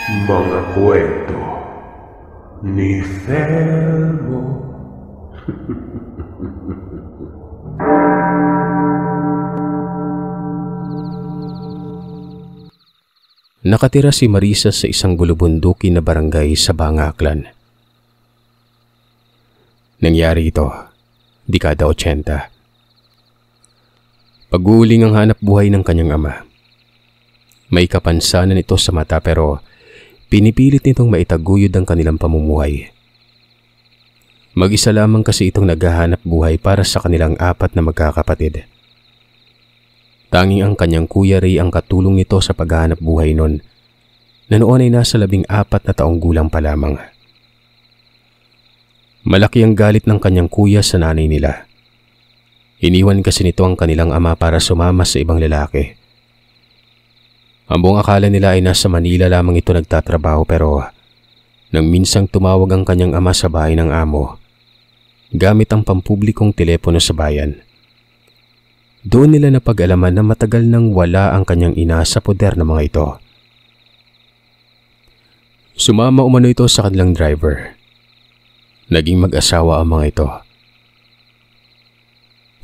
Mga kwento ni Felmo. Nakatira si Marisa sa isang bulubundukin na barangay sa Bangaklan. Nangyari ito, dekada 80. Pag-uuling ang hanap buhay ng kanyang ama. May kapansanan ito sa mata pero pinipilit nitong maitaguyod ang kanilang pamumuhay. Mag-isa lamang kasi itong naghahanap buhay para sa kanilang 4 na magkakapatid. Tanging ang kanyang kuya Ray ang katulong nito sa paghahanap buhay nun, na noon ay nasa 14 na taong gulang pa lamang. Malaki ang galit ng kanyang kuya sa nanay nila. Iniwan kasi nito ang kanilang ama para sumama sa ibang lalaki. Ang buong akala nila ay nasa Manila lamang ito nagtatrabaho pero nang minsang tumawag ang kanyang ama sa bahay ng amo, gamit ang pampublikong telepono sa bayan. Doon nila napag-alaman na matagal nang wala ang kanyang ina sa poder ng mga ito. Sumama umano ito sa kanilang driver. Naging mag-asawa ang mga ito.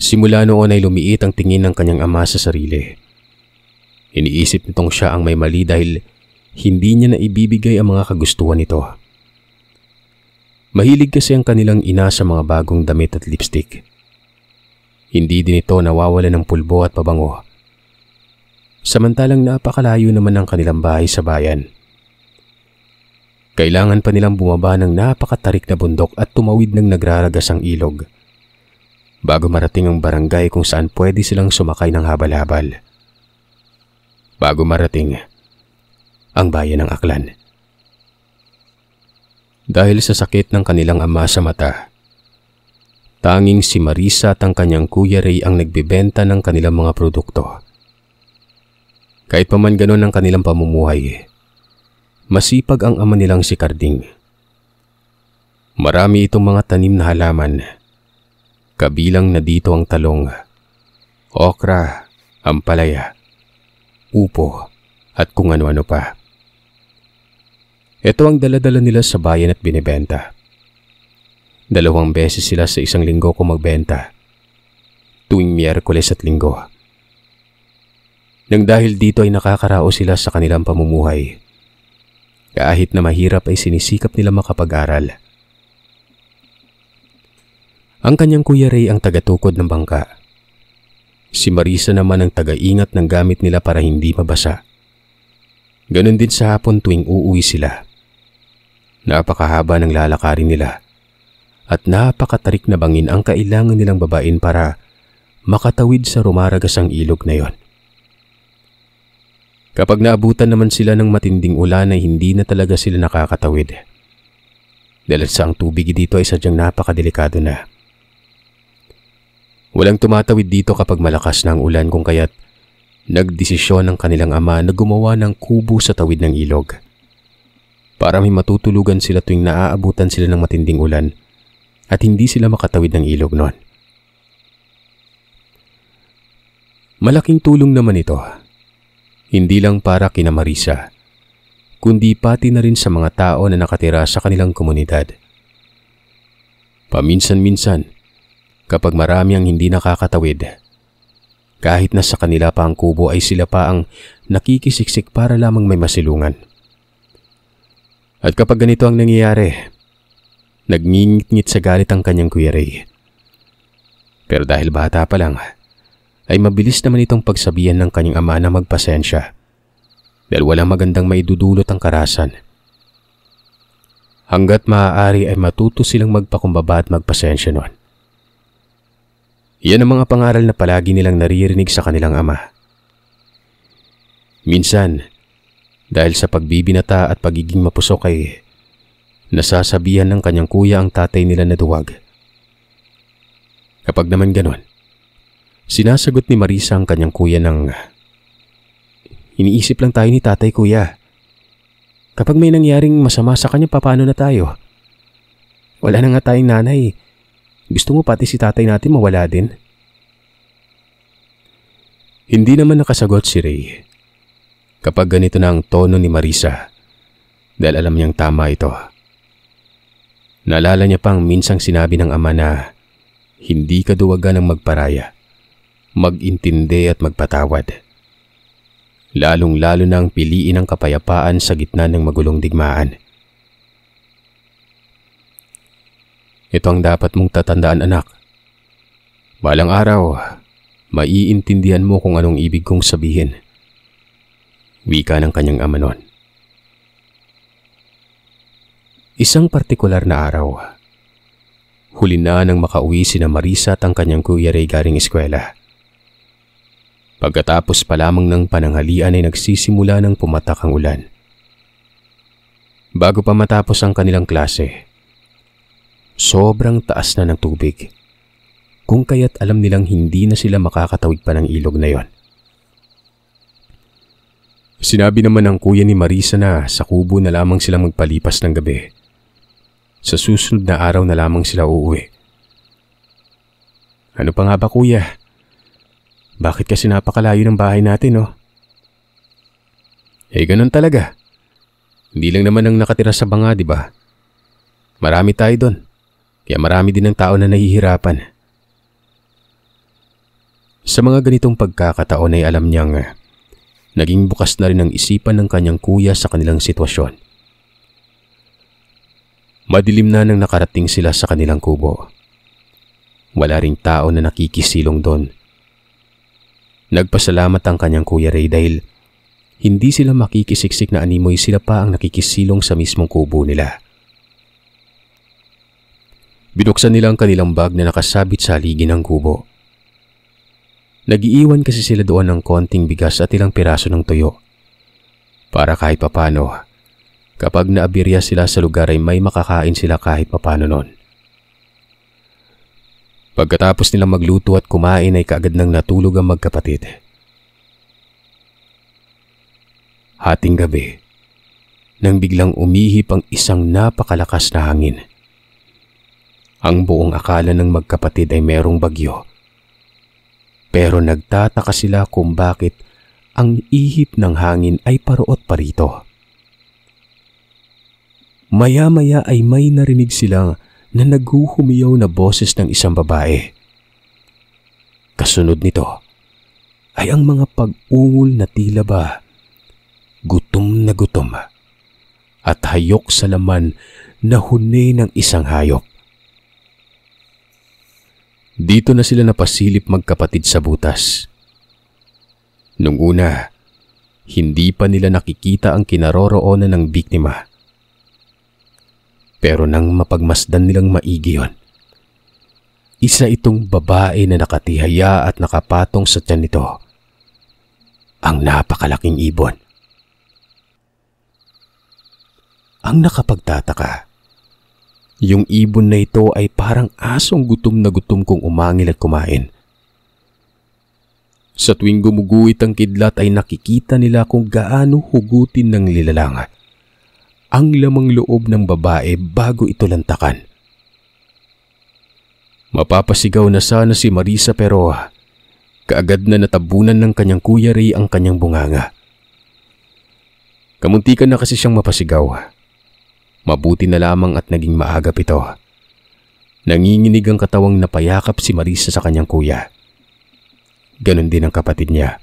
Simula noon ay lumiit ang tingin ng kanyang ama sa sarili. Iniisip nitong siya ang may mali dahil hindi niya na ibibigay ang mga kagustuhan nito. Mahilig kasi ang kanilang ina sa mga bagong damit at lipstick. Hindi din ito nawawala ng pulbo at pabango. Samantalang napakalayo naman ang kanilang bahay sa bayan. Kailangan pa nilang bumaba ng napakatarik na bundok at tumawid ng nagraragas ang ilog bago marating ang barangay kung saan pwede silang sumakay ng habal-habal. Bago marating ang bayan ng Aklan. Dahil sa sakit ng kanilang ama sa mata, tanging si Marisa at ang kanyang kuya Ray ang nagbebenta ng kanilang mga produkto. Kahit pa man ganun ang kanilang pamumuhay, masipag ang ama nilang si Carding. Marami itong mga tanim na halaman, kabilang na dito ang talong, okra, ampalaya, upo at kung ano-ano pa. Ito ang dala-dala nila sa bayan at binibenta. 2 beses sila sa isang linggo kung magbenta, tuwing Miyerkules at Linggo. Nang dahil dito ay nakakaraos sila sa kanilang pamumuhay. Kahit na mahirap ay sinisikap nila makapag-aral. Ang kanyang kuya Ray ang tagatukod ng bangka. Si Marisa naman ang taga-ingat ng gamit nila para hindi mabasa. Ganon din sa hapon tuwing uuwi sila. Napakahaba ng lalakarin nila at napakatarik na bangin ang kailangan nilang babain para makatawid sa rumaragas ang ilog na yon. Kapag naabutan naman sila ng matinding ulan ay hindi na talaga sila nakakatawid. Dahil sa ang tubig dito ay sadyang napakadelikado na. Walang tumatawid dito kapag malakas na ang ulan kung kaya't nagdesisyon ng kanilang ama na gumawa ng kubo sa tawid ng ilog. Para may matutulugan sila tuwing naaabutan sila ng matinding ulan at hindi sila makatawid ng ilog noon. Malaking tulong naman ito. Hindi lang para kina Marisa, kundi pati na rin sa mga tao na nakatira sa kanilang komunidad. Paminsan-minsan, kapag marami ang hindi nakakatawid, kahit na sa kanila pa ang kubo ay sila pa ang nakikisiksik para lamang may masilungan. At kapag ganito ang nangyayari, nagngingit-ngit sa galit ang kanyang kuya Ray. Pero dahil bata pa lang, ay mabilis naman itong pagsabihan ng kanyang ama na magpasensya dahil walang magandang maidudulot ang karahasan. Hanggat maaari ay matuto silang magpakumbaba at magpasensya noon. Iyan ang mga pangaral na palagi nilang naririnig sa kanilang ama. Minsan, dahil sa pagbibinata at pagiging mapusok ay nasasabihan ng kanyang kuya ang tatay nila na duwag. Kapag naman ganon, sinasagot ni Marisa ang kanyang kuya ng, "Iniisip lang tayo ni tatay, kuya. Kapag may nangyaring masama sa kanya, paano na tayo? Wala na nga tayong nanay. Gusto mo pati si tatay natin mawala din?" Hindi naman nakasagot si Ray. Kapag ganito na ang tono ni Marisa, dahil alam niyang tama ito. Naalala niya pang minsang sinabi ng ama na hindi kaduwagan ng magparaya, mag-intindi at magpatawad. Lalong-lalo nang piliin ang kapayapaan sa gitna ng magulong digmaan. Ito ang dapat mong tatandaan, anak. Balang araw, maiintindihan mo kung anong ibig kong sabihin. Wika ng kanyang ama noon. Isang partikular na araw, huli na nang makauwi sina Marisa at ang kanyang kuya Ray galing eskwela. Pagkatapos pa lamang ng pananghalian ay nagsisimula ng pumatak ang ulan. Bago pa matapos ang kanilang klase, sobrang taas na ng tubig, kung kaya't alam nilang hindi na sila makakatawid pa ng ilog na yon. Sinabi naman ng kuya ni Marisa na sa kubo na lamang sila magpalipas ng gabi. Sa susunod na araw na lamang sila uuwi. Ano pa nga ba, kuya? Bakit kasi napakalayo ng bahay natin, no? Ganun talaga. Hindi lang naman ang nakatira sa banga, di ba? Marami tayo doon. Kaya marami din ng tao na nahihirapan. Sa mga ganitong pagkakataon ay alam niyang naging bukas na rin ang isipan ng kanyang kuya sa kanilang sitwasyon. Madilim na nang nakarating sila sa kanilang kubo. Wala ring tao na nakikisilong doon. Nagpasalamat ang kanyang kuya Ray dahil hindi sila makikisiksik na animoy, sila pa ang nakikisilong sa mismong kubo nila. Binuksan nila ang kanilang bag na nakasabit sa haligi ng kubo. Nag-iiwan kasi sila doon ng konting bigas at ilang piraso ng tuyo. Para kahit papano, kapag naabirya sila sa lugar ay may makakain sila kahit papano noon. Pagkatapos nilang magluto at kumain ay kaagad nang natulog ang magkapatid. Hating gabi, nang biglang umihip ang isang napakalakas na hangin. Ang buong akala ng magkapatid ay merong bagyo. Pero nagtataka sila kung bakit ang ihip ng hangin ay paroot pa rito. Maya-maya ay may narinig sila na naghuhumiyaw na boses ng isang babae. Kasunod nito ay ang mga pag-ungol na tila ba gutom na gutom at hayok sa laman na huni ng isang hayop. Dito na sila napasilip magkapatid sa butas. Nung una, hindi pa nila nakikita ang kinaroroonan ng biktima. Pero nang mapagmasdan nilang maigi yon, isa itong babae na nakatihaya at nakapatong sa tiyan nito. Ang napakalaking ibon. Ang nakapagtataka, yung ibon na ito ay parang asong gutom na gutom kung umangil at kumain. Sa tuwing gumuguhit ang kidlat ay nakikita nila kung gaano hugutin ng nilalang ang lamang loob ng babae bago ito lantakan. Mapapasigaw na sana si Marisa pero kaagad na natabunan ng kanyang kuya Ray ang kanyang bunganga. Kamuntikan na kasi siyang mapasigaw. Mabuti na lamang at naging maagap ito. Nanginginig ang katawang napayakap si Marisa sa kanyang kuya. Ganon din ang kapatid niya.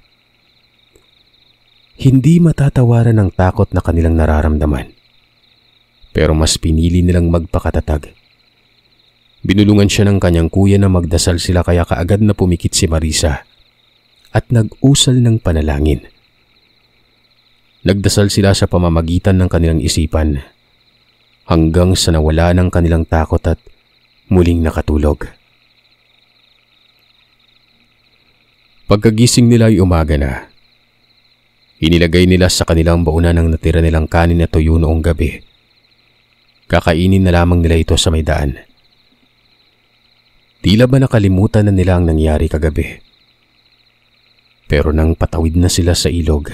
Hindi matatawaran ang takot na kanilang nararamdaman. Pero mas pinili nilang magpakatatag. Binulungan siya ng kanyang kuya na magdasal sila kaya kaagad na pumikit si Marisa at nag-usal ng panalangin. Nagdasal sila sa pamamagitan ng kanilang isipan hanggang sa nawala ng kanilang takot at muling nakatulog. Pagkagising nila ay umaga na. Inilagay nila sa kanilang baunan ang natira nilang kanin na tuyo noong gabi. Kakainin na lamang nila ito sa may daan. Tila ba nakalimutan na nila ang nangyari kagabi? Pero nang patawid na sila sa ilog,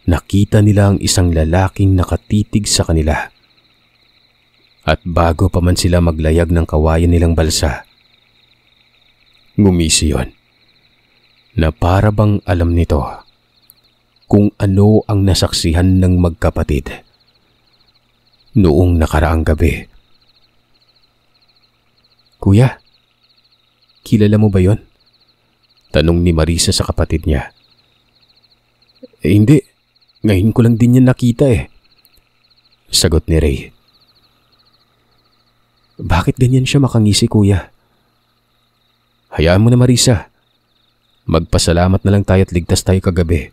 nakita nila ang isang lalaking nakatitig sa kanila. At bago pa man sila maglayag ng kawayan nilang balsa, ngumisi yon na para bang alam nito kung ano ang nasaksihan ng magkapatid noong nakaraang gabi. "Kuya, kilala mo ba yon?" tanong ni Marisa sa kapatid niya. Hindi. Ngayon ko lang din yan nakita eh," sagot ni Ray. "Bakit ganyan siya makangisi, kuya?" "Hayaan mo na, Marisa. Magpasalamat na lang tayo at ligtas tayo kagabi.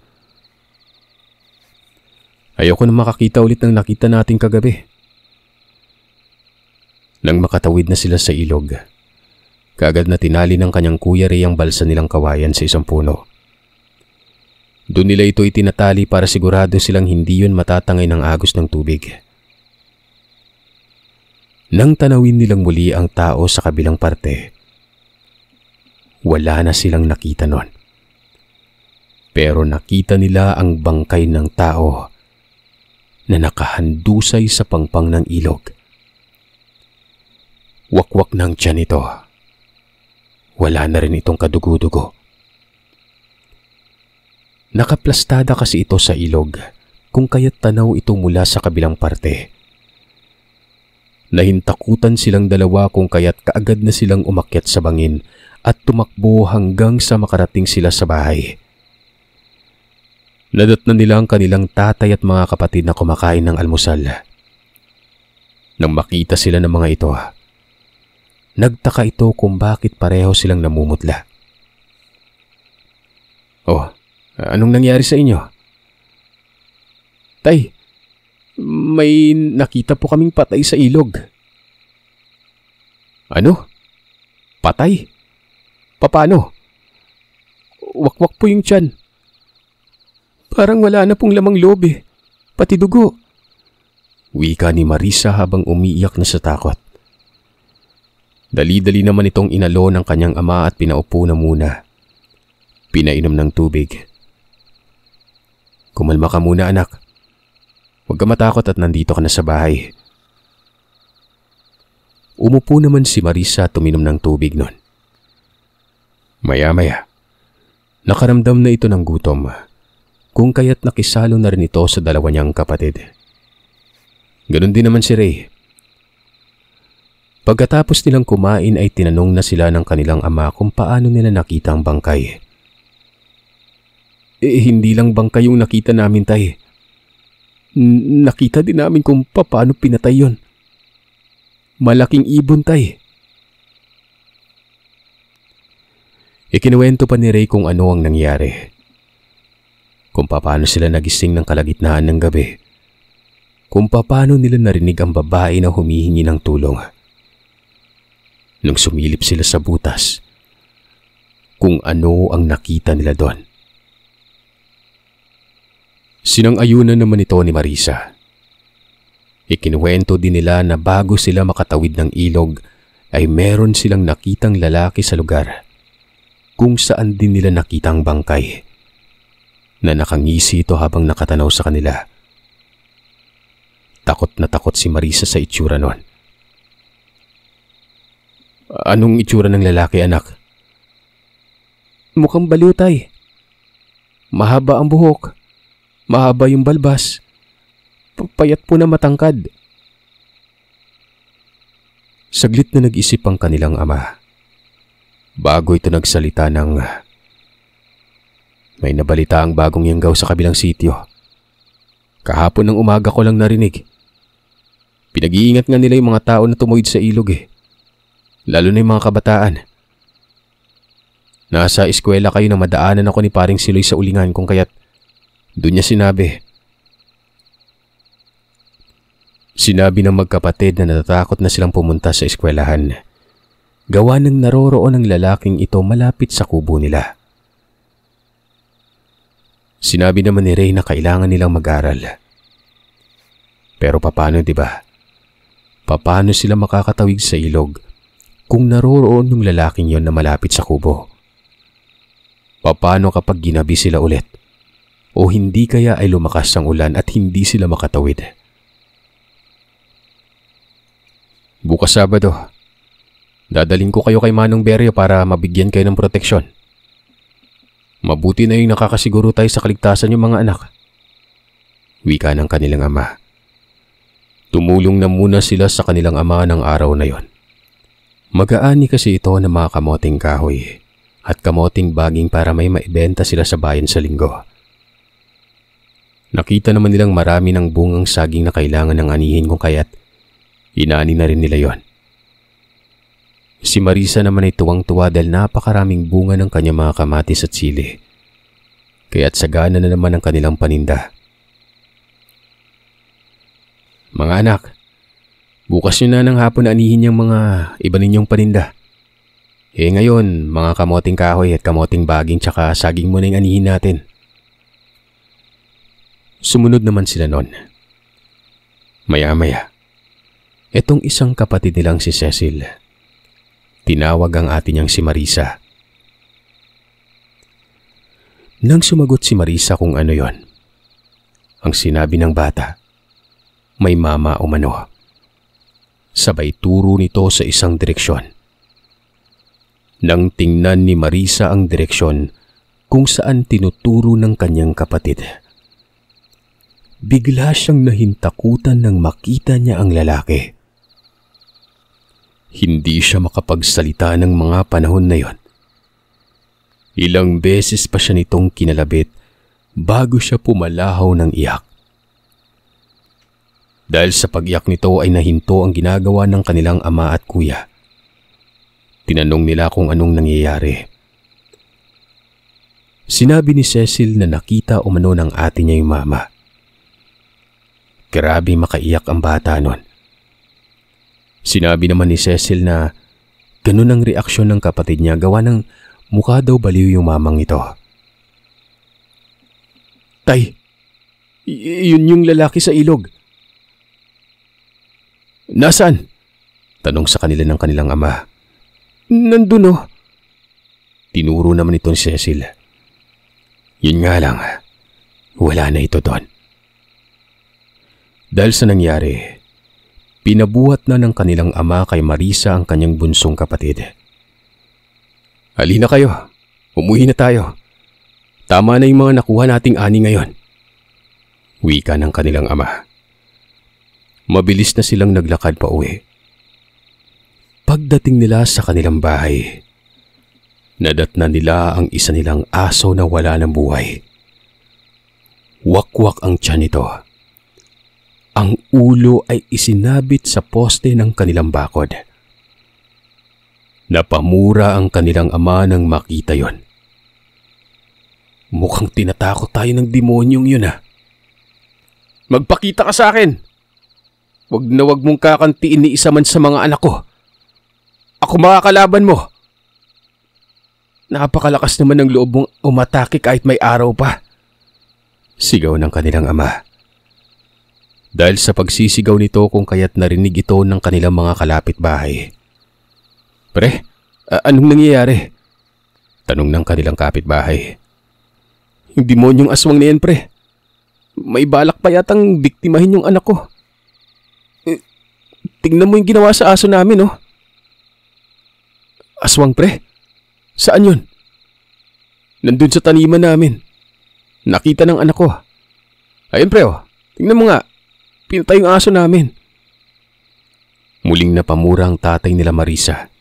Ayoko na makakita ulit ng nakita natin kagabi." Nang makatawid na sila sa ilog, kaagad na tinali ng kanyang kuya Ray ang balsa nilang kawayan sa isang puno. Doon nila ito itinatali para sigurado silang hindi yun matatangay ng agos ng tubig. Nang tanawin nilang muli ang tao sa kabilang parte, wala na silang nakita nun. Pero nakita nila ang bangkay ng tao na nakahandusay sa pangpang ng ilog. Wakwak ng tiyan ito. Wala na rin itong kadugo-dugo. Nakaplastada kasi ito sa ilog, kung kaya't tanaw ito mula sa kabilang parte. Nahintakutan silang dalawa kung kaya't kaagad na silang umakyat sa bangin at tumakbo hanggang sa makarating sila sa bahay. Nadatnan nila ang kanilang tatay at mga kapatid na kumakain ng almusal. Nang makita sila ng mga ito, nagtaka ito kung bakit pareho silang namumutla. "Oh, anong nangyari sa inyo?" "Tay, may nakita po kaming patay sa ilog." "Ano? Patay? Paano?" "Wakwak po yung tiyan. Parang wala na pong lamang loob eh, pati dugo." Wika ni Marisa habang umiiyak na sa takot. Dali-dali naman itong inalo ng kanyang ama at pinaupo na muna. Pinainom ng tubig. "Kumalma ka muna, anak. Huwag ka matakot at nandito ka na sa bahay." Umupo naman si Marisa at tuminom ng tubig nun. Maya-maya, nakaramdam na ito ng gutom, kung kaya't nakisalo na rin ito sa dalawa niyang kapatid. Ganon din naman si Ray. Pagkatapos nilang kumain ay tinanong na sila ng kanilang ama kung paano nila nakita ang bangkay. Hindi lang bangkay yung nakita namin, tay. Nakita din namin kung paano pinatay yon. Malaking ibon, tay." Ikinuwento pa ni Ray kung ano ang nangyari. Kung paano sila nagising ng kalagitnaan ng gabi. Kung paano nila narinig ang babae na humihingi ng tulong. Nung sumilip sila sa butas, kung ano ang nakita nila doon. Sinang-ayunan naman ito ni Marisa. Ikinuwento din nila na bago sila makatawid ng ilog ay meron silang nakitang lalaki sa lugar kung saan din nila nakita ang bangkay na nakangisi ito habang nakatanaw sa kanila. Takot na takot si Marisa sa itsura nun. "Anong itsura ng lalaki, anak?" "Mukhang baliw, tay. Mahaba ang buhok. Mahaba yung balbas. Payat po na matangkad." Saglit na nag-isip ang kanilang ama. Bago ito nagsalita ng, "May nabalita ang bagong yanggaw sa kabilang sityo. Kahapon ng umaga ko lang narinig. Pinag-iingat nga nila yung mga tao na tumuwid sa ilog eh. Lalo na yung mga kabataan. Nasa eskwela kayo na madaanan ako ni paring Siloy sa ulingan kung kaya't doon niya sinabi." Sinabi ng magkapatid na natatakot na silang pumunta sa eskwelahan. Gawa ng naroroon ang lalaking ito malapit sa kubo nila. Sinabi naman ni Ray na kailangan nilang mag-aral. Pero paano, di ba? Paano sila makakatawid sa ilog kung naroroon yung lalaking yon na malapit sa kubo? Paano kapag ginabi sila ulit? O hindi kaya ay lumakas ang ulan at hindi sila makatawid? "Bukas Sabado, dadaling ko kayo kay Manong Beryo para mabigyan kayo ng proteksyon. Mabuti na yung nakakasiguro tayo sa kaligtasan yung mga anak." Wika ng kanilang ama. Tumulong na muna sila sa kanilang ama ng araw na yon. Mag-aani kasi ito ng mga kamoting kahoy at kamoting baging para may maibenta sila sa bayan sa linggo. Nakita naman nilang marami ng bungang saging na kailangan ng anihin kung kaya't inaani na rin nila yon. Si Marisa naman ay tuwang-tuwa dahil napakaraming bunga ng kanyang mga kamatis at sili. Kaya't sagana na naman ang kanilang paninda. Mga anak, bukas nyo na ng hapon anihin yung mga iba ninyong paninda. Ngayon, mga kamoting kahoy at kamoting baging tsaka saging muna yung anihin natin. Sumunod naman sila nun. Maya-maya, etong isang kapatid nilang si Cecil. Tinawag ang ate niyang si Marisa. Nang sumagot si Marisa kung ano yon, ang sinabi ng bata, may mama umano. Sabay turo nito sa isang direksyon. Nang tingnan ni Marisa ang direksyon kung saan tinuturo ng kanyang kapatid, bigla siyang nahintakutan nang makita niya ang lalaki. Hindi siya makapagsalita ng mga panahon na yon. Ilang beses pa siya nitong kinalabit bago siya pumalahaw ng iyak. Dahil sa pag-iyak nito ay nahinto ang ginagawa ng kanilang ama at kuya. Tinanong nila kung anong nangyayari. Sinabi ni Cecil na nakita umano ng ate niya yung mama. Grabe makaiyak ang bata nun. Sinabi naman ni Cecil na ganun ang reaksyon ng kapatid niya gawa ng mukha daw baliw yung mamang ito. Tay, yun yung lalaki sa ilog. Nasaan? Tanong sa kanila ng kanilang ama. Nandun oh. Tinuro naman ito ni Cecil. Yun nga lang, wala na ito doon. Dahil sa nangyari, pinabuhat na ng kanilang ama kay Marisa ang kanyang bunsong kapatid. Halina kayo, umuwi na tayo. Tama na yung mga nakuha nating ani ngayon. Wika ng kanilang ama. Mabilis na silang naglakad pa uwi. Pagdating nila sa kanilang bahay, nadatna nila ang isa nilang aso na wala ng buhay. Wakwak ang tiyan nito. Ang ulo ay isinabit sa poste ng kanilang bakod. Napamura ang kanilang ama nang makita yon. Mukhang tinatakot tayo ng demonyong yun ah. Magpakita ka sa akin! Wag na wag mong kakantiin ni isa man sa mga anak ko. Ako makakalaban mo. Napakalakas naman ng loob mong umatake kahit may araw pa. Sigaw ng kanilang ama. Dahil sa pagsisigaw nito kung kaya't narinig ito ng kanilang mga kalapitbahay. Pre, anong nangyayari? Tanong ng kanilang kapitbahay. Yung demonyong aswang na yan, pre. May balak pa yatang biktimahin yung anak ko. Tingnan mo yung ginawa sa aso namin, oh. Aswang, pre? Saan yun? Nandun sa taniman namin. Nakita ng anak ko. Ayun, pre, oh. Tingnan mo nga. Pinatay yung aso namin. Muling napamura ang tatay nila Marisa.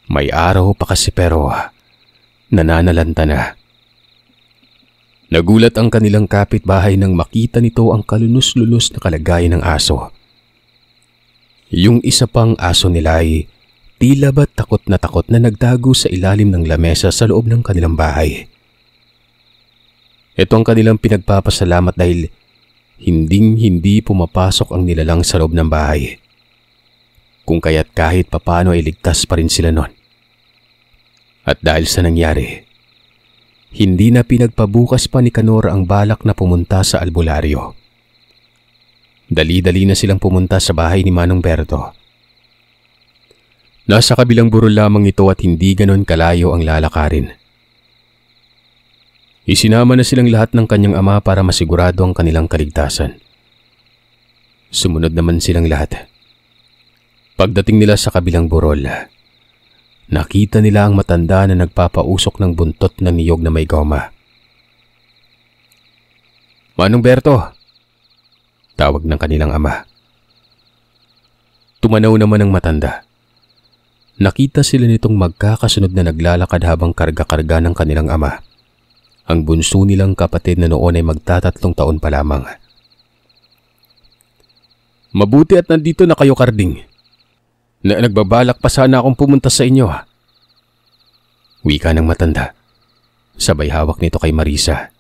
May araw pa kasi pero nananalanta na. Nagulat ang kanilang kapitbahay nang makita nito ang kalunos-lunos na kalagayan ng aso. Yung isa pang aso nila ay tila ba't takot na nagtago sa ilalim ng lamesa sa loob ng kanilang bahay. Ito ang kanilang pinagpapasalamat dahil hindi pumapasok ang nilalang sa loob ng bahay. Kung kaya't kahit papano ay ligtas pa rin sila nun. At dahil sa nangyari, hindi na pinagpabukas pa ni Kanora ang balak na pumunta sa albularyo. Dali-dali na silang pumunta sa bahay ni Manong Berto. Nasa kabilang burol lamang ito at hindi ganon kalayo ang lalakarin. Isinama na silang lahat ng kanyang ama para masigurado ang kanilang kaligtasan. Sumunod naman silang lahat. Pagdating nila sa kabilang burol, nakita nila ang matanda na nagpapausok ng buntot ng niyog na may goma. Manong Berto, tawag ng kanilang ama. Tumanaw naman ang matanda. Nakita sila nitong magkakasunod na naglalakad habang karga-karga ng kanilang ama. Ang bunso nilang kapatid na noon ay magtatatlong taon pa lamang. Mabuti at nandito na kayo, Karding. Nagbabalak pa sana akong pumunta sa inyo. Wika ng matanda. Sabay hawak nito kay Marisa.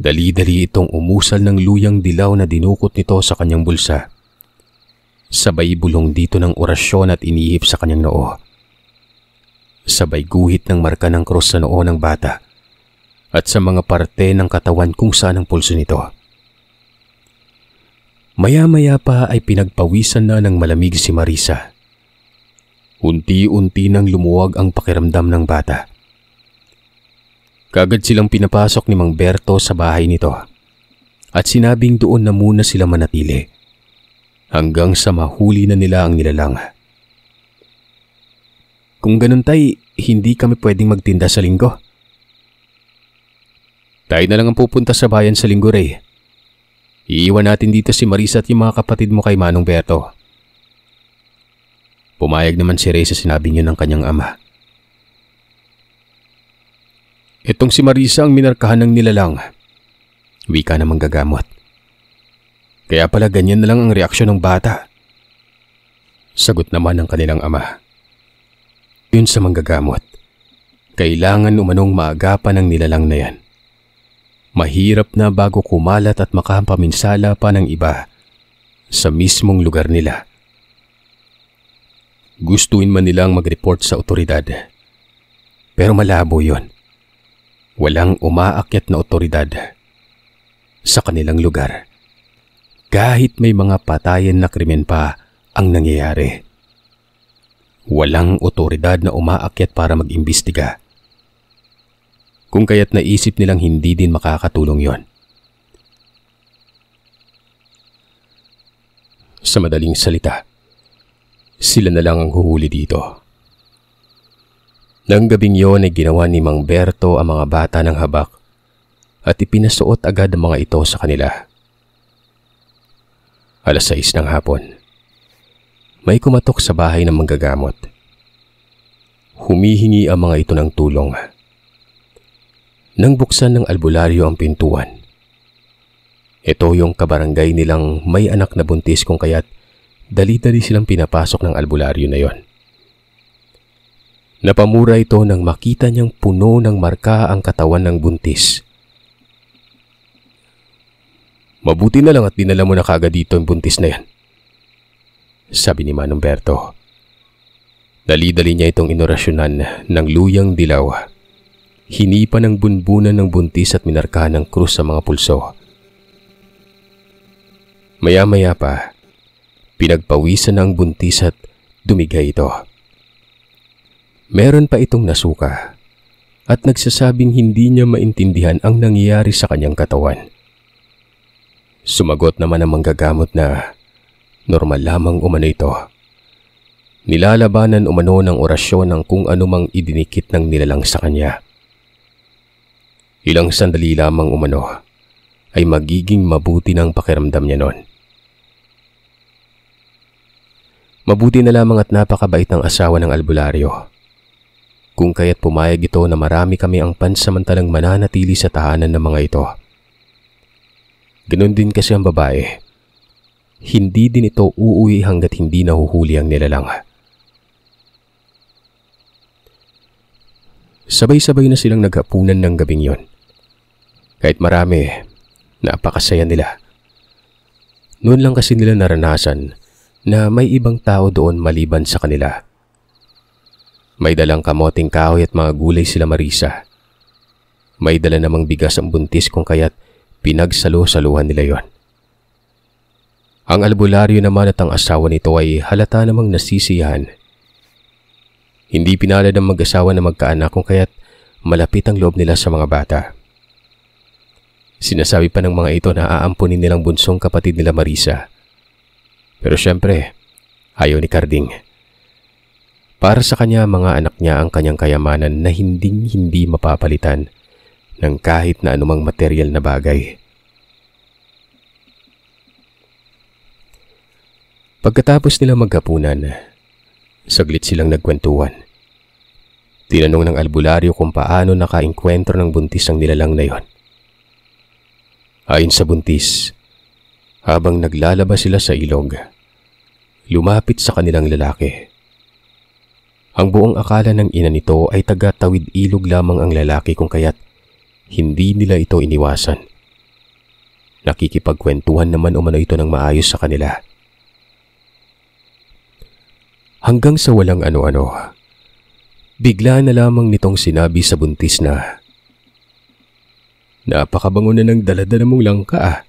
Dali-dali itong umusal ng luyang dilaw na dinukot nito sa kanyang bulsa. Sabay bulong dito ng orasyon at inihip sa kanyang noo. Sabay guhit ng marka ng krus sa noo ng bata at sa mga parte ng katawan kung saan ang pulso nito. Maya-maya pa ay pinagpawisan na ng malamig si Marisa. Unti-unti nang lumuwag ang pakiramdam ng bata. Kagad silang pinapasok ni Mang Berto sa bahay nito at sinabing doon na muna sila manatili hanggang sa mahuli na nila ang nilalang. Kung ganun tay, hindi kami pwedeng magtinda sa linggo. Tayo na lang ang pupunta sa bayan sa linggo, Ray. Iiwan natin dito si Marisa at yung mga kapatid mo kay Manong Berto. Pumayag naman si Ray sa sinabi niyo ng kanyang ama. Itong si Marisa ang minarkahan ng nilalang. Wika na manggagamot. Kaya pala ganyan na lang ang reaksyon ng bata. Sagot naman ng kanilang ama. Yun sa manggagamot. Kailangan umanong maagapan ng nilalang na yan. Mahirap na bago kumalat at makapaminsala pa ng iba sa mismong lugar nila. Gustuin man nilang mag-report sa otoridad. Pero malabo yun. Walang umaakyat na otoridad sa kanilang lugar. Kahit may mga patayan na krimen pa ang nangyayari. Walang otoridad na umaakyat para mag-imbestiga. Kung kaya't naisip nilang hindi din makakatulong yon. Sa madaling salita, sila na lang ang huhuli dito. Nang gabing yon ay ginawa ni Mang Berto ang mga bata ng habak at ipinasuot agad ang mga ito sa kanila. 6:00 ng hapon. May kumatok sa bahay ng manggagamot. Humihingi ang mga ito ng tulong. Nang buksan ng albularyo ang pintuan. Ito yung kabarangay nilang may anak na buntis kung kaya't dali-dali silang pinapasok ng albularyo na yon. Napamura ito nang makita niyang puno ng marka ang katawan ng buntis. Mabuti na lang at dinala mo na kagad dito ang buntis na yan, sabi ni Manong Berto. Dali-dali niya itong inorasyonan ng luyang dilaw. Hinipa ng bunbunan ng buntis at minarkahan ng krus sa mga pulso. Maya-maya pa, pinagpawisan ang buntis at dumigay ito. Meron pa itong nasuka at nagsasabing hindi niya maintindihan ang nangyayari sa kanyang katawan. Sumagot naman ang manggagamot na normal lamang umano ito. Nilalabanan umano ng orasyon ng kung anumang idinikit ng nilalang sa kanya. Ilang sandali lamang umano ay magiging mabuti ng pakiramdam niya noon. Mabuti na lamang at napakabait ng asawa ng albularyo. Kung kaya't pumayag ito na marami kami ang pansamantalang mananatili sa tahanan ng mga ito. Ganon din kasi ang babae. Hindi din ito uuwi hanggat hindi nahuhuli ang nilalang. Sabay-sabay na silang naghapunan ng gabing yon. Kahit marami, napakasaya nila. Noon lang kasi nila naranasan na may ibang tao doon maliban sa kanila. May dalang kamoting kahoy at mga gulay sila Marisa. May dala namang bigas ang buntis kung kaya't pinagsalo-saluhan nila yon. Ang albularyo naman at ang asawa nito ay halata namang nasisiyahan. Hindi pinalad ang mag-asawa na magkaanak kung kaya't malapit ang loob nila sa mga bata. Sinasabi pa ng mga ito na aampunin nilang bunsong kapatid nila Marisa. Pero syempre, ayaw ni Karding. Para sa kanya, mga anak niya ang kanyang kayamanan na hindi mapapalitan ng kahit na anumang material na bagay. Pagkatapos nila maghapunan, saglit silang nagkwentuhan. Tinanong ng albularyo kung paano nakaengkwentro ng buntis ang nilalang na yon. Ayon sa buntis, habang naglalabas sila sa ilog, lumapit sa kanilang lalaki. Ang buong akala ng ina nito ay taga-tawid ilog lamang ang lalaki kung kaya't hindi nila ito iniwasan. Nakikipagkwentuhan naman umano ito ng maayos sa kanila. Hanggang sa walang ano-ano, bigla na lamang nitong sinabi sa buntis na, "Napakabango na ng daladala mong langka ah.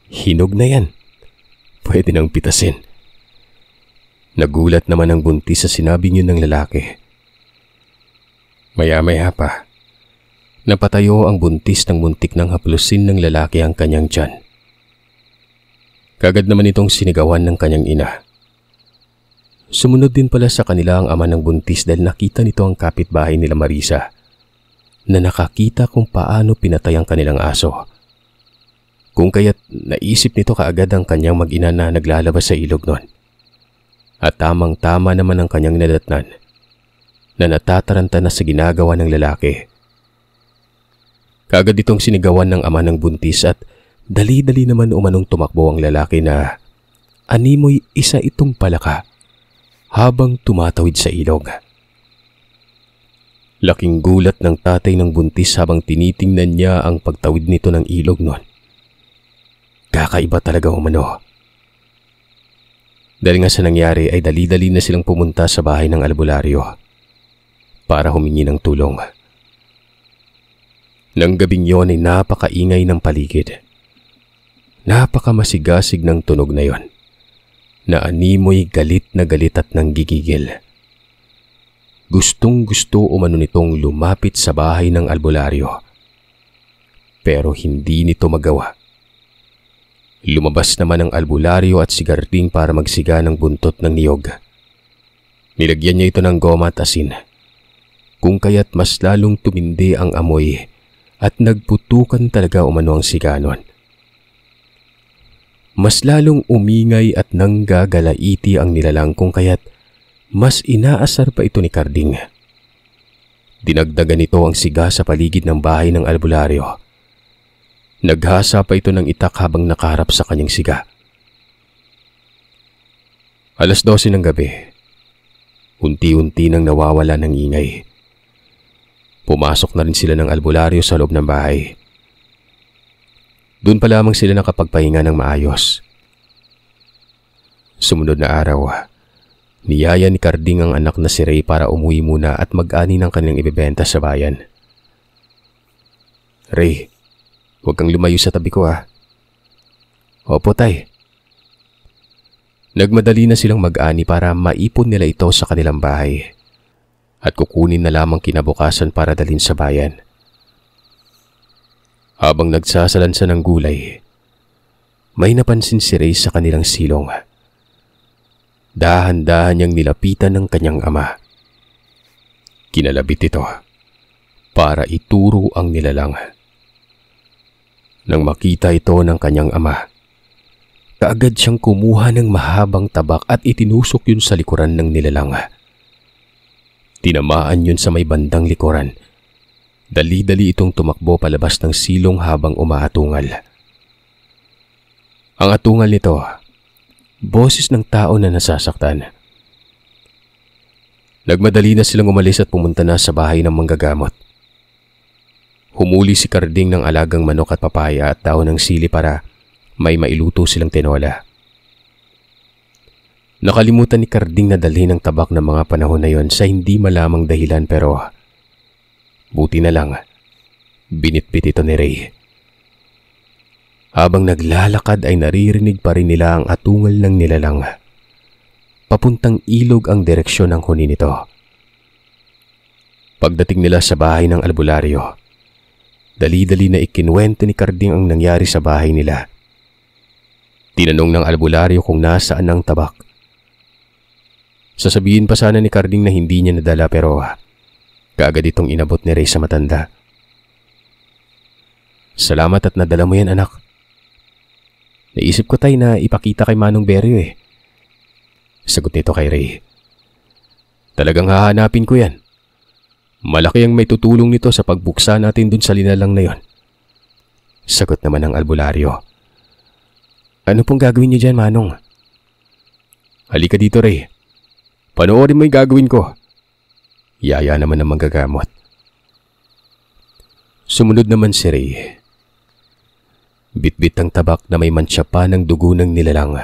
Hinog na yan. Pwede nang pitasin." Nagulat naman ang buntis sa sinabi niyo ng lalaki. Maya-maya pa, napatayo ang buntis ng muntik ng haplusin ng lalaki ang kanyang tiyan. Kagad naman itong sinigawan ng kanyang ina. Sumunod din pala sa kanila ang ama ng buntis dahil nakita nito ang kapitbahay nila Marisa na nakakita kung paano pinatay ang kanilang aso. Kung kaya't naisip nito kaagad ang kanyang mag-ina na naglalabas sa ilog noon. At tamang-tama naman ang kanyang nadatnan na natataranta na sa ginagawa ng lalaki. Kagad itong sinigawan ng ama ng buntis at dali-dali naman umanong tumakbo ang lalaki na animoy isa itong palaka habang tumatawid sa ilog. Laking gulat ng tatay ng buntis habang tinitingnan niya ang pagtawid nito ng ilog noon. Kakaiba talaga umano. Dahil nga sa nangyari ay dali-dali na silang pumunta sa bahay ng albularyo para humingi ng tulong. Nang gabing yon ay napakaingay ng paligid. Napakamasigasig ng tunog na yon na animoy galit na galit at nanggigigil. Gustong-gusto umano nitong lumapit sa bahay ng albularyo. Pero hindi nito magawa. Lumabas naman ang albularyo at si Garding para magsiga ng buntot ng niyog. Nilagyan niya ito ng goma at asin, kung kaya't mas lalong tumindi ang amoy at nagputukan talaga umano ang siganon. Mas lalong umingay at nanggagalaiti ang nilalang kung kaya't mas inaasar pa ito ni Garding. Dinagdagan nito ang siga sa paligid ng bahay ng albularyo. Naghasa pa ito ng itak habang nakaharap sa kanyang siga. 12:00 ng gabi. Unti-unti nang nawawala ng ingay. Pumasok na rin sila ng albularyo sa loob ng bahay. Doon pa lamang sila nakapagpahinga ng maayos. Sumunod na araw, niyaya ni Garding ang anak na si Ray para umuwi muna at mag-ani ng kanilang ibebenta sa bayan. "Ray, huwag kang lumayo sa tabi ko ah." "Opo, tay." Nagmadali na silang mag-ani para maipon nila ito sa kanilang bahay at kukunin na lamang kinabukasan para dalhin sa bayan. Habang nagsasalansan ng gulay, may napansin si Ray sa kanilang silong. Dahan-dahan niyang nilapitan ng kanyang ama. Kinalabit ito para ituro ang nilalang. Nang makita ito ng kanyang ama, kaagad siyang kumuha ng mahabang tabak at itinusok yun sa likuran ng nilalang. Tinamaan yun sa may bandang likuran. Dali-dali itong tumakbo palabas ng silong habang umaatungal. Ang atungal nito, boses ng tao na nasasaktan. Nagmadali na silang umalis at pumunta na sa bahay ng manggagamot. Humuli si Garding ng alagang manok at papaya at dahon ng sili para may mailuto silang tinola. Nakalimutan ni Garding na dalhin ang tabak ng mga panahon na yon sa hindi malamang dahilan pero buti na lang, binitbit ito ni Ray. Habang naglalakad ay naririnig pa rin nila ang atungal ng nilalang. Papuntang ilog ang direksyon ng huni nito. Pagdating nila sa bahay ng albularyo, dali-dali na ikinuwento ni Garding ang nangyari sa bahay nila. Tinanong ng albularyo kung nasaan ang tabak. Sasabihin pa sana ni Garding na hindi niya nadala pero kaagad itong inabot ni Ray sa matanda. "Salamat at nadala mo yan, anak. Naisip ko tay na ipakita kay Manong Beryo eh. Sagot nito kay Ray. Talagang hahanapin ko yan. Malaki ang may tutulong nito sa pagbuksa natin dun sa linalang na yon. Sagot naman ng albularyo. Ano pong gagawin niyo dyan, Manong? Halika dito, Ray. Panoorin mo yung gagawin ko. Yaya naman ng manggagamot. Sumunod naman si Ray. Bitbit ang tabak na may mantsa pa ng dugo ng nilalang.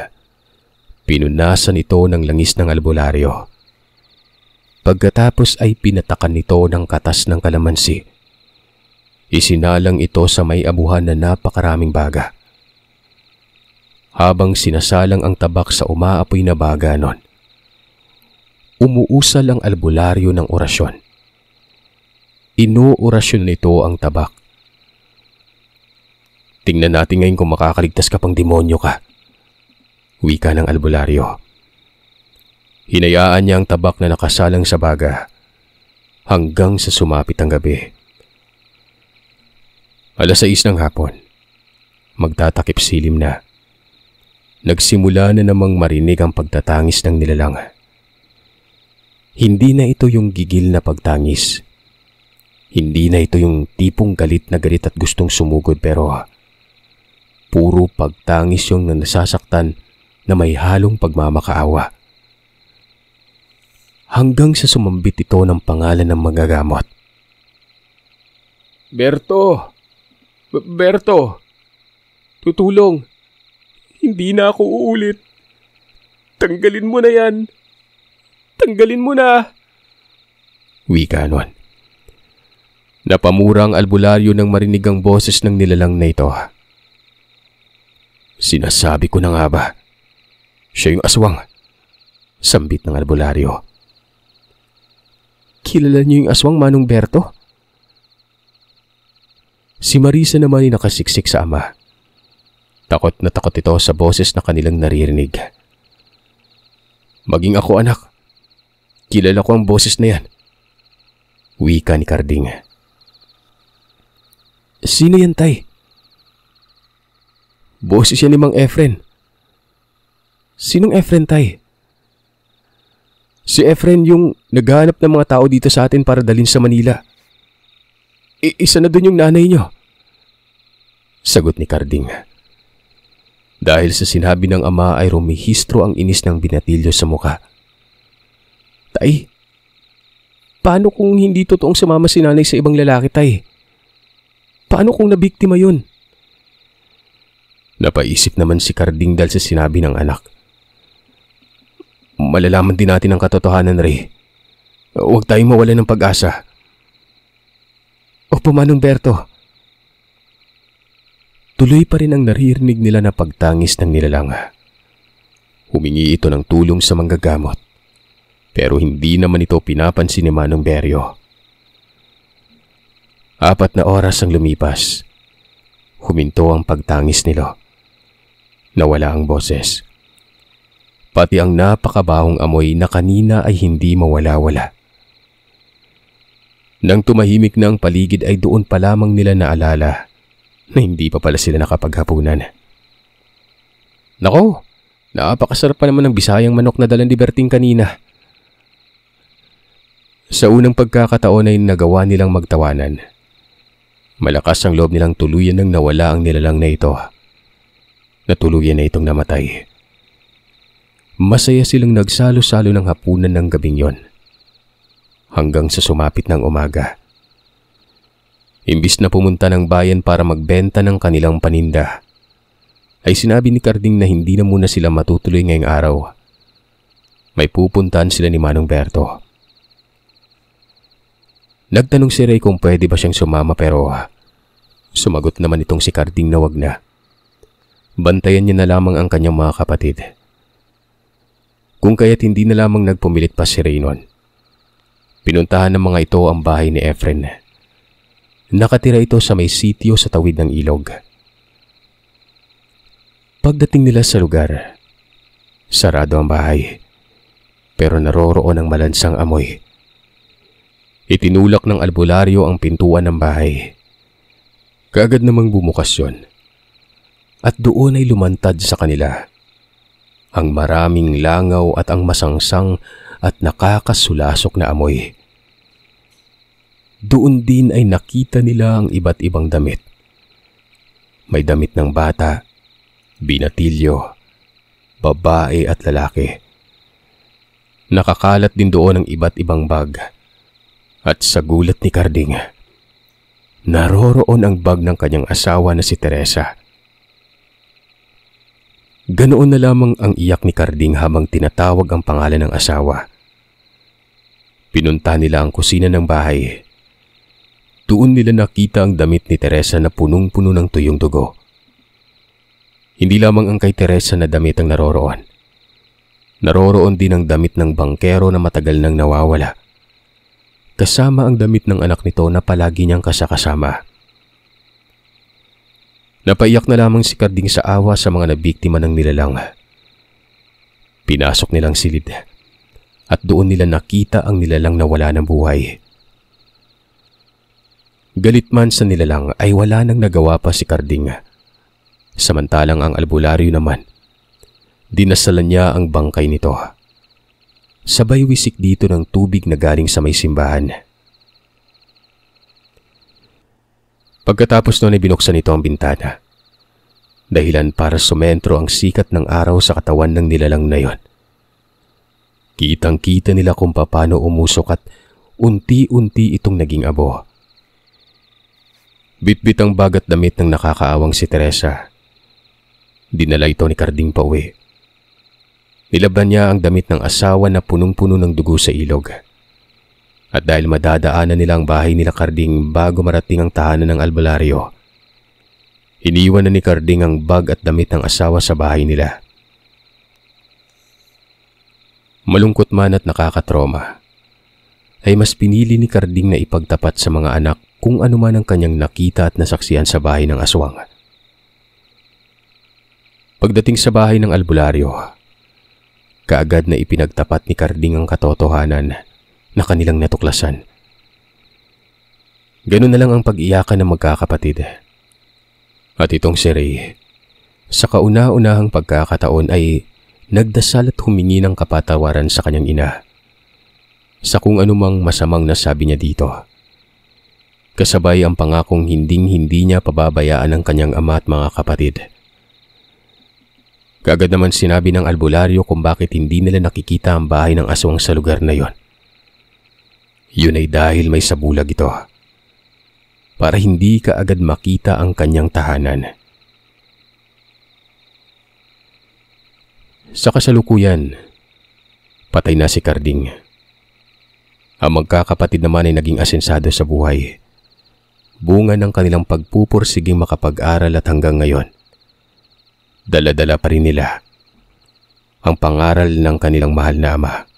Pinunasan ito ng langis ng albularyo. Pagkatapos ay pinatakan nito ng katas ng kalamansi. Isinalang ito sa may abuhan na napakaraming baga. Habang sinasalang ang tabak sa umaapoy na baga nun, umuusal ang albularyo ng orasyon. Inuorasyon nito ang tabak. Tingnan natin ngayon kung makakaligtas ka pang demonyo ka. Wika ng albularyo. Hinayaan niya ang tabak na nakasalang sa baga hanggang sa sumapit ang gabi. 6:00 ng hapon. Magtatakip silim na. Nagsimula na namang marinig ang pagtatangis ng nilalang. Hindi na ito yung gigil na pagtangis. Hindi na ito yung tipong galit na galit at gustong sumugod, pero puro pagtangis yung nasasaktan na may halong pagmamakaawa. Hanggang sa sumambit ito ng pangalan ng manggagamot. Berto! Berto! Tutulong! Hindi na ako uulit. Tanggalin mo na yan. Tanggalin mo na. Wika nun. Napamura ang albularyo nang marinig ang boses ng nilalang na ito. Sinasabi ko na nga ba? Siya yung aswang. Sambit ng albularyo. Kilala niyo yung aswang, Manong Berto? Si Marisa naman ay nakasiksik sa ama. Takot na takot ito sa boses na kanilang naririnig. Maging ako, anak. Kilala ko ang boses na yan. Wika ni Carding. Sino yan, tay? Boses yan ni Mang Efren. Sinong Efren, tay? Si Efren yung naghahanap ng mga tao dito sa atin para dalhin sa Manila. Isa na dun yung nanay nyo. Sagot ni Carding. Dahil sa sinabi ng ama ay rumihistro ang inis ng binatilyo sa muka. Tay, paano kung hindi totoong sumama si nanay sa ibang lalaki, tay? Paano kung nabiktima yun? Napaisip naman si Carding dahil sa sinabi ng anak. Malalaman din natin ang katotohanan, Ray. Huwag tayong mawalan ng pag-asa. Opo, Manong Berto. Tuloy pa rin ang naririnig nila na pagtangis ng nilalang. Humingi ito ng tulong sa manggagamot, pero hindi naman ito pinapansin ni Manong Beryo. 4 na oras ang lumipas. Huminto ang pagtangis nilo. Nawala ang boses. Pati ang napakabahong amoy na kanina ay hindi mawala-wala. Nang tumahimik na ang paligid ay doon pa lamang nila naalala na hindi pa pala sila nakapaghapunan. Nako, napakasarap pa naman ng bisayang manok na dala ni Berting kanina. Sa unang pagkakataon ay nagawa nilang magtawanan. Malakas ang loob nilang tuluyan nang nawala ang nilalang na ito. Natuluyan na itong namatay. Masaya silang nagsalo-salo ng hapunan ng gabing yon. Hanggang sa sumapit ng umaga. Imbis na pumunta ng bayan para magbenta ng kanilang paninda, ay sinabi ni Carding na hindi na muna sila matutuloy ngayong araw. May pupuntahan sila ni Manong Berto. Nagtanong si Ray kung pwede ba siyang sumama, pero sumagot naman itong si Carding na wag na. Bantayan niya na lamang ang kanyang mga kapatid. Kung kaya't hindi na lamang nagpumilit pa si Ray noon. Pinuntahan ng mga ito ang bahay ni Efren. Nakatira ito sa may sitio sa tawid ng ilog. Pagdating nila sa lugar, sarado ang bahay, pero naroroon ang malansang amoy. Itinulak ng albularyo ang pintuan ng bahay. Kaagad namang bumukas yon. At doon ay lumantad sa kanila ang maraming langaw at ang masangsang at nakakasulasok na amoy. Doon din ay nakita nila ang iba't ibang damit. May damit ng bata, binatilyo, babae at lalaki. Nakakalat din doon ang iba't ibang bag. At sa gulat ni Carding, naroroon ang bag ng kanyang asawa na si Teresa. Ganoon na lamang ang iyak ni Carding habang tinatawag ang pangalan ng asawa. Pinunta nila ang kusina ng bahay. Doon nila nakita ang damit ni Teresa na punong-puno ng tuyong dugo. Hindi lamang ang kay Teresa na damit ang naroroon. Naroroon din ang damit ng bangkero na matagal nang nawawala. Kasama ang damit ng anak nito na palagi niyang kasakasama. Napaiyak na lamang si Carding sa awa sa mga nabiktima ng nilalang. Pinasok nilang silid at doon nila nakita ang nilalang na wala ng buhay. Galit man sa nilalang ay wala nang nagawa pa si Carding. Samantalang ang albularyo naman, dinasalan niya ang bangkay nito. Sabay wisik dito ng tubig na galing sa may simbahan. Pagkatapos noon ay binuksan nito ang bintana. Dahilan para sumentro ang sikat ng araw sa katawan ng nilalang na yon. Kitang-kita nila kung paano umusok at unti-unti itong naging abo. Bitbit ang bag at damit ng nakakaawang si Teresa. Dinala ito ni Carding pauwi. Nilabhan niya ang damit ng asawa na punong-puno ng dugo sa ilog. At dahil madadaanan nila ang bahay nila Carding bago marating ang tahanan ng albularyo, iniwan na ni Carding ang bag at damit ng asawa sa bahay nila. Malungkot man at nakakatroma, ay mas pinili ni Carding na ipagtapat sa mga anak kung ano man ang kanyang nakita at nasaksihan sa bahay ng aswang. Pagdating sa bahay ng albularyo, kaagad na ipinagtapat ni Carding ang katotohanan na kanilang natuklasan. Ganun na lang ang pag-iyakan ng magkakapatid. At itong si Ray, sa kauna-unahang pagkakataon ay nagdasal at humingi ng kapatawaran sa kanyang ina sa kung anumang masamang nasabi niya dito. Kasabay ang pangakong hinding-hindi niya pababayaan ang kanyang ama at mga kapatid. Kaagad naman sinabi ng albularyo kung bakit hindi nila nakikita ang bahay ng aswang sa lugar na yon. Yun ay dahil may sabulag ito. Para hindi kaagad makita ang kanyang tahanan. Sa kasalukuyan, patay na si Carding. Ang magkakapatid naman ay naging asensado sa buhay. Bunga ng kanilang pagpupursiging makapag-aral at hanggang ngayon, dala-dala pa rin nila ang pangaral ng kanilang mahal na ama.